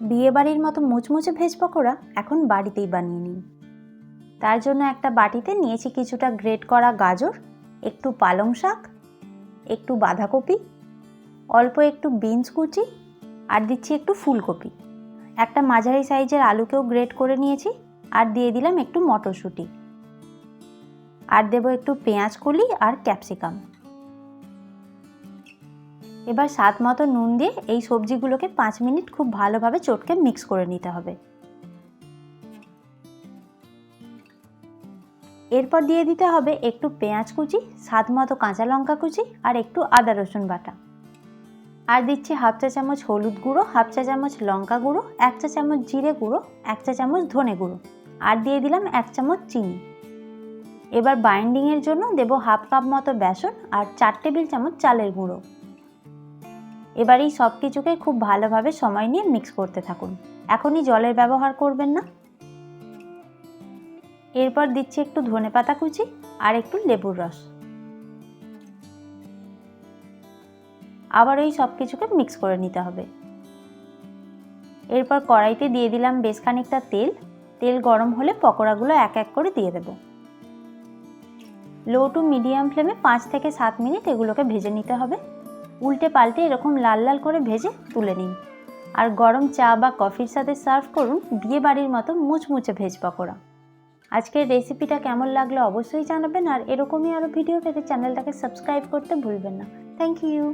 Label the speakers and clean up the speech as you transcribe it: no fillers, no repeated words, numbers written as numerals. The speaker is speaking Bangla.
Speaker 1: বিয়েবাড়ির মতো মুচমুচে ভেজ পকোড়া এখন বাড়িতেই বানিয়ে নিন। তার জন্য একটা বাটিতে নিয়েছি কিছুটা গ্রেট করা গাজর, একটু পালং শাক, একটু বাঁধাকপি, অল্প একটু বিনস কুচি আর দিচ্ছি একটু ফুলকপি। একটা মাঝারি সাইজের আলুকেও গ্রেট করে নিয়েছি আর দিয়ে দিলাম একটু মটরশুঁটি, আর দেব একটু পেঁয়াজ কলি আর ক্যাপসিকাম। এবার স্বাদ মতো নুন দিয়ে এই সবজিগুলোকে 5 মিনিট খুব ভালোভাবে চটকে মিক্স করে নিতে হবে। এরপর দিয়ে দিতে হবে একটু পেঁয়াজ কুচি, স্বাদ মতো কাঁচা লঙ্কা কুচি আর একটু আদা রসুন বাটা। আর দিচ্ছি হাফ চা চামচ হলুদ গুঁড়ো, হাফ চা চামচ লঙ্কা গুঁড়ো, 1 চা চামচ জিরে গুঁড়ো, 1 চা চামচ ধনে গুঁড়ো আর দিয়ে দিলাম 1 চামচ চিনি। এবার বাইন্ডিংয়ের জন্য দেব হাফ কাপ মতো বেসন আর 4 টেবিল চামচ চালের গুঁড়ো। এবার এই সব কিছুকে খুব ভালোভাবে সময় নিয়ে মিক্স করতে থাকুন। এখনই জলের ব্যবহার করবেন না। এরপর দিচ্ছি একটু ধনেপাতা কুচি আর একটু লেবুর রস। আবার এই সব কিছুকে মিক্স করে নিতে হবে। এরপর কড়াইতে দিয়ে দিলাম বেশ খানিকটা তেল। তেল গরম হলে পকোড়াগুলো এক এক করে দিয়ে দেব। লো টু মিডিয়াম ফ্লেমে 5 থেকে 7 মিনিট এগুলোকে ভেজে নিতে হবে। উল্টে পাল্টে এরকম লাল লাল করে ভেজে তুলে নিন। আর গরম চা বা কফির সাথে সার্ভ করুন বিয়ে বাড়ির মতো মুচমুচে ভেজ পকোড়া। আজকের রেসিপিটা কেমন লাগলো অবশ্যই জানাবেন, আর এরকমই আরও ভিডিও পেতে চ্যানেলটাকে সাবস্ক্রাইব করতে ভুলবেন না। Thank you.